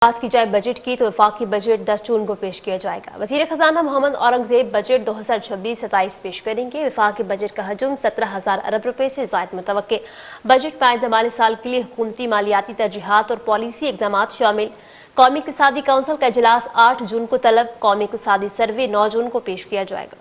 बात की जाए बजट की तो वफाकी बजट 10 जून को पेश किया जाएगा। वज़ीर खजाना मोहम्मद औरंगजेब बजट 2026-27 पेश करेंगे। वफाकी बजट का हजम 17,000 अरब रुपए से ज़ायद मुतवक्के। बजट में आइंदा माली साल के लिए हुकूमती मालियाती तरजीहात और पॉलिसी इक़दाम शामिल। कौमी इक़्तिसादी काउंसिल का इजलास 8 जून को तलब। कौमी इक़्तिसादी सर्वे 9 जून को पेश किया जाएगा।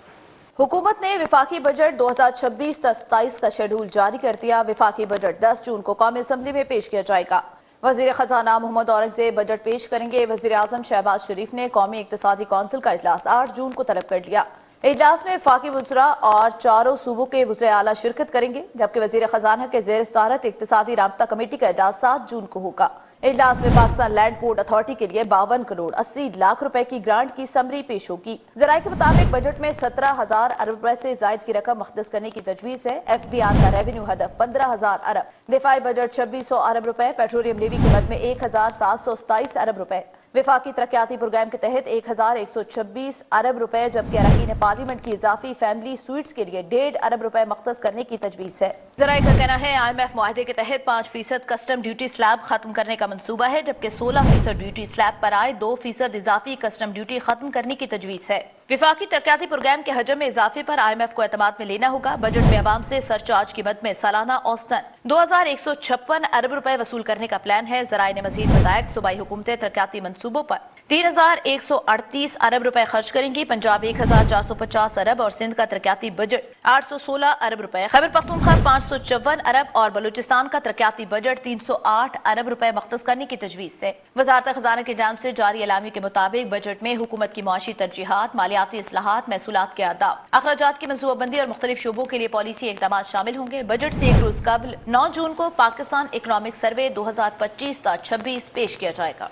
हुकूमत ने विफाकी बजट 2026-27 का शेड्यूल जारी कर दिया। विफाकी बजट 10 जून को कौमी असम्बली में पेश किया जाएगा। वज़ीर खजाना मोहम्मद औरंगजेब बजट पेश करेंगे। वज़ीर आज़म शहबाज शरीफ ने कौमी इक़्तिसादी काउंसिल का इजलास 8 जून को तलब कर लिया। इजलास में वफाकी वज़रा और चारों सूबों के वज़ीर आला शिरकत करेंगे, जबकि वज़ीर खजाना के ज़ेर सदारत इक़्तिसादी राब्ता कमेटी का इजलास 7 जून को होगा। इजलास में पाकिस्तान लैंड पोर्ट अथॉरिटी के लिए 52 करोड़ 80 लाख रुपए की ग्रांट की समरी पेश होगी। जराये के मुताबिक बजट में 17,000 अरब रुपए से जायद की रकम मुख्तस करने की तजवीज़ है। FBR का रेवेन्यू हदफ 15,000 अरब, दिफाई बजट 2600 अरब रुपए, पेट्रोलियम नेवी की मद में 1,727 अरब रुपए, विफाकी तरक्याती प्रोग्राम के तहत 1,126 अरब रुपए, जबकि अरकान पार्लियामेंट की इजाफी फैमिली स्वीट्स के लिए 1.5 अरब रुपए मुख्तस करने की तजवीज़ है। जराये का कहना है IMF मुआहदे के तहत 5% कस्टम ड्यूटी स्लैब खत्म करने का मंसूबा है, जबकि 16% ड्यूटी स्लैब पर आए 2% इजाफी कस्टम ड्यूटी खत्म करने की तजवीज़ है। विफाकी तरक्याती प्रोग्राम के हजम में इजाफे पर IMF को एतमाद में लेना होगा। बजट में अवाम से सरचार्ज की मद में सालाना औसतन 2,156 अरब रुपए वसूल करने का प्लान है। जराये ने मजीद बताया कि सूबाई हुकूमतें तरक्याती मंसूबों पर 3,138 अरब रुपए खर्च करेंगी। पंजाब 1,450 अरब और सिंध का तरक्याती बजट 816 अरब रुपए, खैबर पख्तूनख्वा 554 अरब और बलूचिस्तान का तरक्याती बजट 308 अरब रुपए मुख्तस करने की तजवीज़ है। वजारत खजाना की जानिब से जारी एलामी के मुताबिक बजट में हुकूमत की मुआशी तरजीहात, मालियाती इस्लाहात, महसूलात के अहदाफ, अखराजात की मंसूबाबंदी और मुख्तलिफ शोबों के लिए पॉलिसी इक़दाम शामिल होंगे। बजट से एक रोज कबल 9 जून को पाकिस्तान इकनॉमिक सर्वे 2025-26 पेश किया जाएगा।